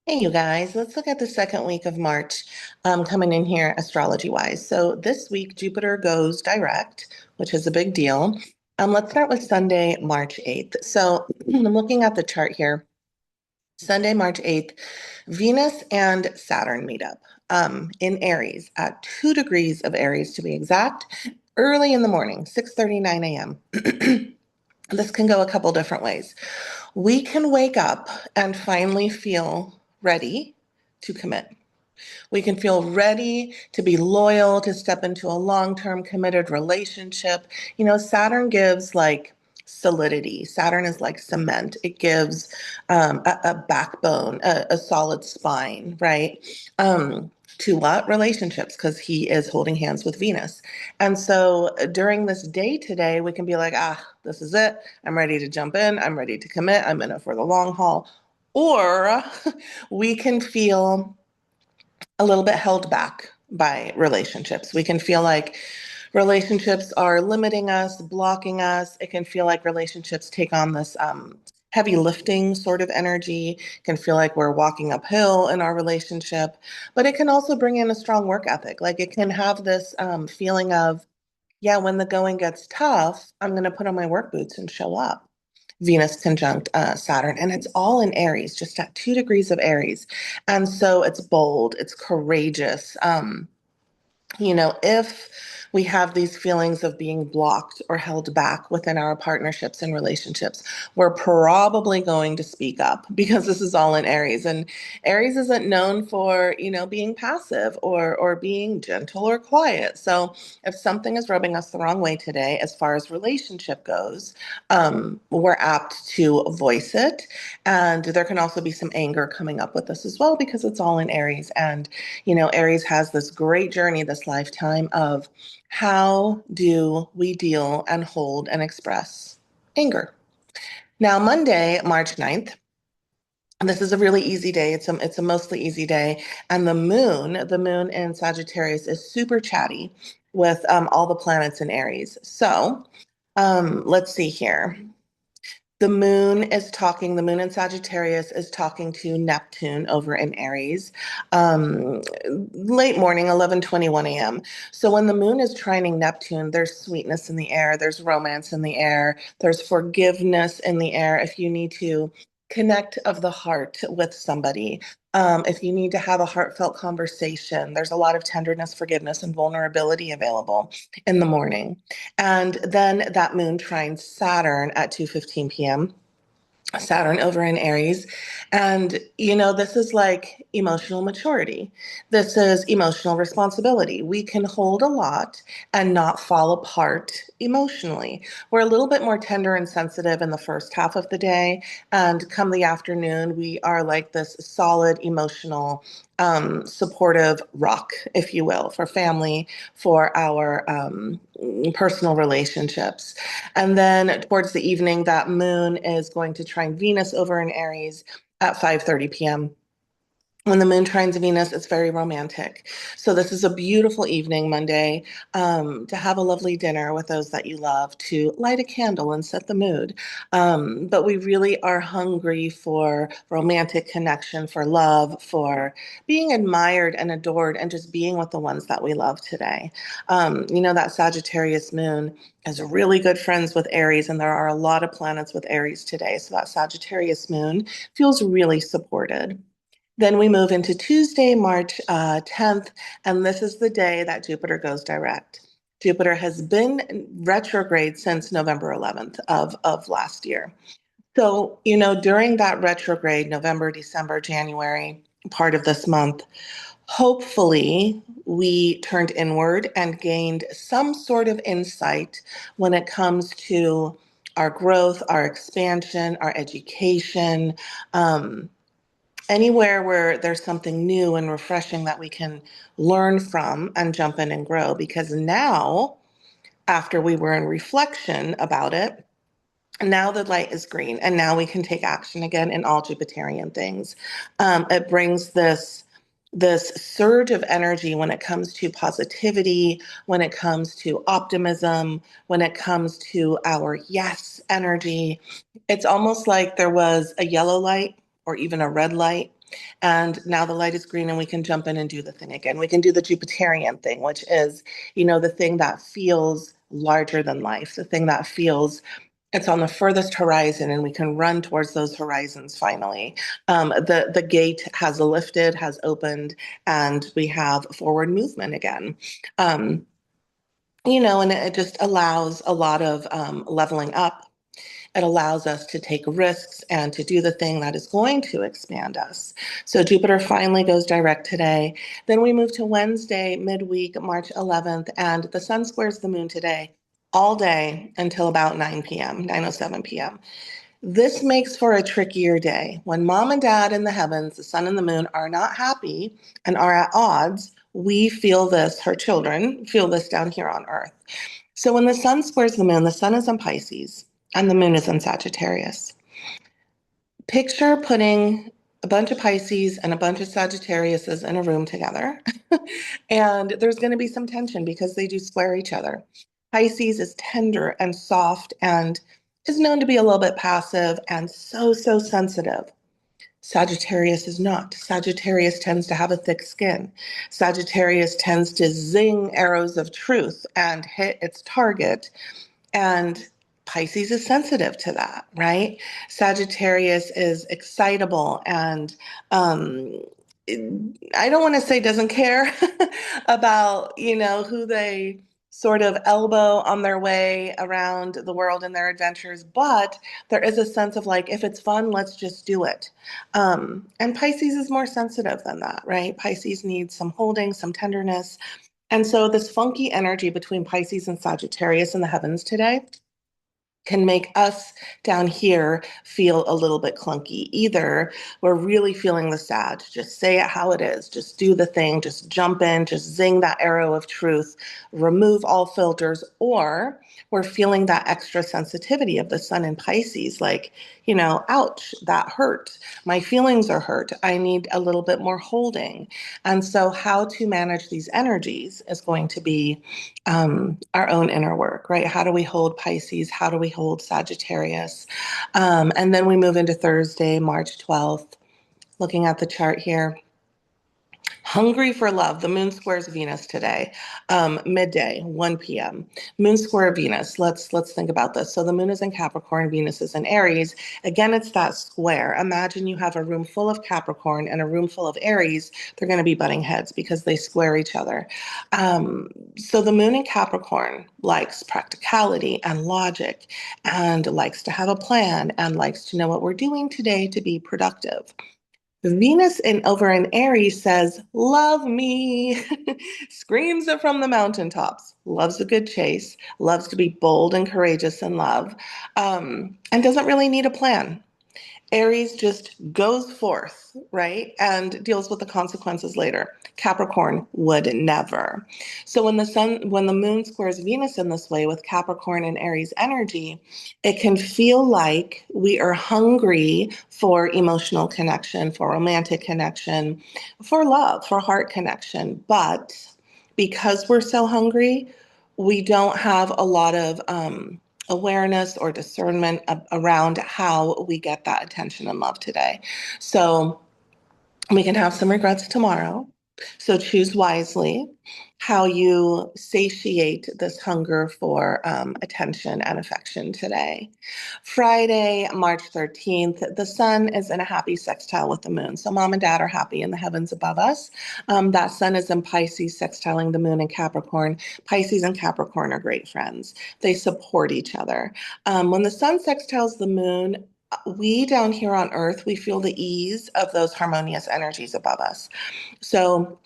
Hey, you guys, let's look at the second week of March coming in here astrology wise. So this week, Jupiter goes direct, which is a big deal. Let's start with Sunday, March 8th. So I'm looking at the chart here. Sunday, March 8th, Venus and Saturn meet up in Aries at 2 degrees of Aries to be exact, early in the morning, 6:39 a.m. This can go a couple different ways. We can wake up and finally feel ready to commit. We can feel ready to be loyal, to step into a long-term committed relationship. Saturn gives like solidity. Saturn is like cement. It gives a backbone, a solid spine, right? To what? Relationships, because he is holding hands with Venus. And so during this day today, we can be like, this is it. I'm ready to jump in. I'm ready to commit. I'm in it for the long haul. Or we can feel a little bit held back by relationships. We can feel like relationships are limiting us, blocking us. It can feel like relationships take on this heavy lifting sort of energy. It can feel like we're walking uphill in our relationship, but it can also bring in a strong work ethic. Like it can have this feeling of, yeah, when the going gets tough, I'm going to put on my work boots and show up. Venus conjunct Saturn, and it's all in Aries, just at 2 degrees of Aries. And so it's bold, it's courageous. If we have these feelings of being blocked or held back within our partnerships and relationships, we're probably going to speak up because this is all in Aries. And Aries isn't known for, being passive or being gentle or quiet. So if something is rubbing us the wrong way today, as far as relationship goes, we're apt to voice it. And there can also be some anger coming up with this as well because it's all in Aries. And Aries has this great journey this lifetime of how do we deal and hold and express anger. Now, Monday, March 9th, and this is a really easy day. It's a mostly easy day. And the moon in Sagittarius is super chatty with all the planets in Aries. So let's see here. The moon in Sagittarius is talking to Neptune over in Aries, um, late morning, 11:21 a.m. So when the moon is trining Neptune, there's sweetness in the air, there's romance in the air, there's forgiveness in the air. If you need to connect of the heart with somebody, if you need to have a heartfelt conversation, there's a lot of tenderness, forgiveness, and vulnerability available in the morning. And then that moon trines Saturn at 2:15 p.m. Saturn over in Aries. And, this is like emotional maturity. This is emotional responsibility. We can hold a lot and not fall apart emotionally. We're a little bit more tender and sensitive in the first half of the day. And come the afternoon, we are like this solid emotional, supportive rock, if you will, for family, for our personal relationships. And then towards the evening, that moon is going to trine Venus over in Aries at 5:30 p.m. When the moon trines Venus, it's very romantic. So this is a beautiful evening, Monday, to have a lovely dinner with those that you love, to light a candle and set the mood. But we really are hungry for romantic connection, for love, for being admired and adored, and just being with the ones that we love today. That Sagittarius moon is really good friends with Aries, and there are a lot of planets with Aries today. So that Sagittarius moon feels really supported. Then we move into Tuesday, March 10th, and this is the day that Jupiter goes direct. Jupiter has been retrograde since November 11th of last year. So, during that retrograde, November, December, January, part of this month, hopefully we turned inward and gained some sort of insight when it comes to our growth, our expansion, our education. Anywhere where there's something new and refreshing that we can learn from and jump in and grow. Because now, after we were in reflection about it, now the light is green and now we can take action again in all Jupiterian things. It brings this surge of energy when it comes to positivity, when it comes to optimism, when it comes to our yes energy. It's almost like there was a yellow light or even a red light And now the light is green and we can jump in and do the thing again. We can do the Jupiterian thing, which is, the thing that feels larger than life, the thing that feels it's on the furthest horizon and we can run towards those horizons finally. The gate has lifted, has opened, and we have forward movement again. And it just allows a lot of leveling up. It allows us to take risks and to do the thing that is going to expand us. So Jupiter finally goes direct today. Then we move to Wednesday, midweek, March 11th, and the sun squares the moon today all day until about 9 p.m., 9:07 p.m. This makes for a trickier day. When mom and dad in the heavens, the sun and the moon, are not happy and are at odds, we feel this, her children feel this down here on Earth. So when the sun squares the sun is in Pisces and the moon is in Sagittarius. Picture putting a bunch of Pisces and a bunch of Sagittariuses in a room together. And there's going to be some tension because they do square each other. Pisces is tender and soft and is known to be a little bit passive and so sensitive. Sagittarius is not. Sagittarius tends to have a thick skin. Sagittarius tends to zing arrows of truth and hit its target. And Pisces is sensitive to that, right? Sagittarius is excitable and I don't want to say doesn't care about, who they sort of elbow on their way around the world in their adventures, but there is a sense of like, if it's fun, let's just do it. And Pisces is more sensitive than that, right? Pisces needs some holding, some tenderness. And so this funky energy between Pisces and Sagittarius in the heavens today can make us down here feel a little bit clunky. Either we're really feeling the sad, just say it how it is, just do the thing, just jump in, just zing that arrow of truth, remove all filters, or we're feeling that extra sensitivity of the sun in Pisces, like, ouch, that hurt. My feelings are hurt. I need a little bit more holding. And so how to manage these energies is going to be our own inner work, right? How do we hold Pisces? How do we hold Sagittarius? And then we move into Thursday, March 12th, looking at the chart here. Hungry for love. The moon squares Venus today, midday, 1 p.m. Moon square Venus. Let's think about this. So the moon is in Capricorn, Venus is in Aries. Again, it's that square. Imagine you have a room full of Capricorn and a room full of Aries. They're going to be butting heads because they square each other. So the moon in Capricorn likes practicality and logic and likes to have a plan and likes to know what we're doing today to be productive. Venus over in Aries says, love me, screams it from the mountaintops, loves a good chase, loves to be bold and courageous in love, and doesn't really need a plan. Aries just goes forth, right, and deals with the consequences later. Capricorn would never. So when the moon squares Venus in this way with Capricorn and Aries energy, it can feel like we are hungry for emotional connection, for romantic connection, for love, for heart connection. But because we're so hungry, we don't have a lot of awareness or discernment around how we get that attention and love today. So we can have some regrets tomorrow. So choose wisely how you satiate this hunger for attention and affection today. Friday, March 13th, the sun is in a happy sextile with the moon. So mom and dad are happy in the heavens above us. That sun is in Pisces, sextiling the moon in Capricorn. Pisces and Capricorn are great friends. They support each other. When the sun sextiles the moon, we down here on Earth, we feel the ease of those harmonious energies above us. So,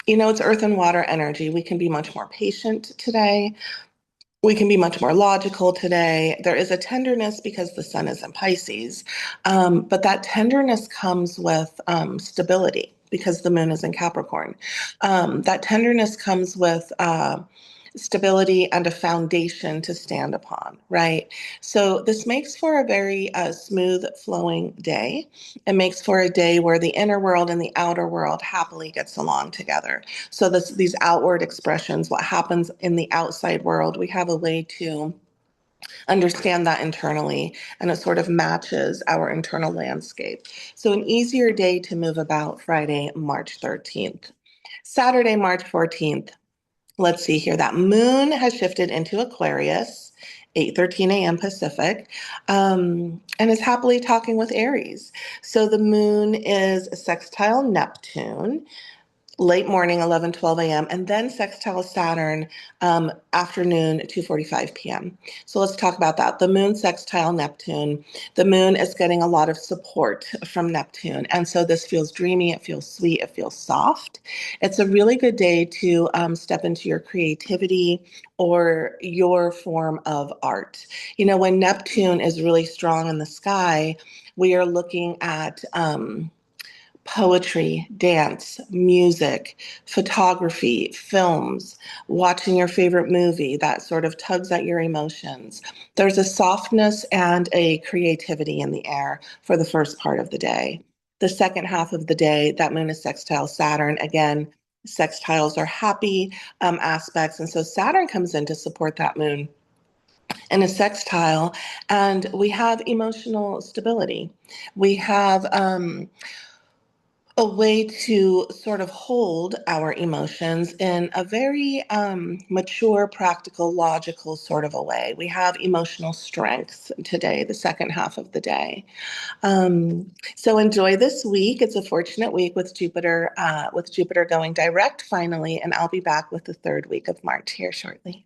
it's earth and water energy. We can be much more patient today. We can be much more logical today. There is a tenderness because the sun is in Pisces, but that tenderness comes with stability because the moon is in Capricorn. That tenderness comes with stability and a foundation to stand upon, right? So this makes for a very smooth flowing day. It makes for a day where the inner world and the outer world happily gets along together. So these outward expressions, what happens in the outside world, we have a way to understand that internally, and it sort of matches our internal landscape. So an easier day to move about, Friday, March 13th. Saturday, March 14th. Let's see here. That moon has shifted into Aquarius, 8:13 a.m. Pacific, and is happily talking with Aries. So the moon is sextile Neptune, late morning, 11:12 a.m., and then sextile Saturn, afternoon, 2:45 p.m. So let's talk about that. The moon sextile Neptune. The moon is getting a lot of support from Neptune. And so this feels dreamy, it feels sweet, it feels soft. It's a really good day to step into your creativity or your form of art. You know, when Neptune is really strong in the sky, we are looking at poetry, dance, music, photography, films, watching your favorite movie that sort of tugs at your emotions. There's a softness and a creativity in the air for the first part of the day. The second half of the day, that moon is sextile Saturn. Again, sextiles are happy aspects. And so Saturn comes in to support that moon in a sextile, and we have emotional stability. We have a way to sort of hold our emotions in a very mature, practical, logical sort of a way. We have emotional strength today, the second half of the day. So enjoy this week. It's a fortunate week with Jupiter going direct finally, and I'll be back with the third week of March here shortly.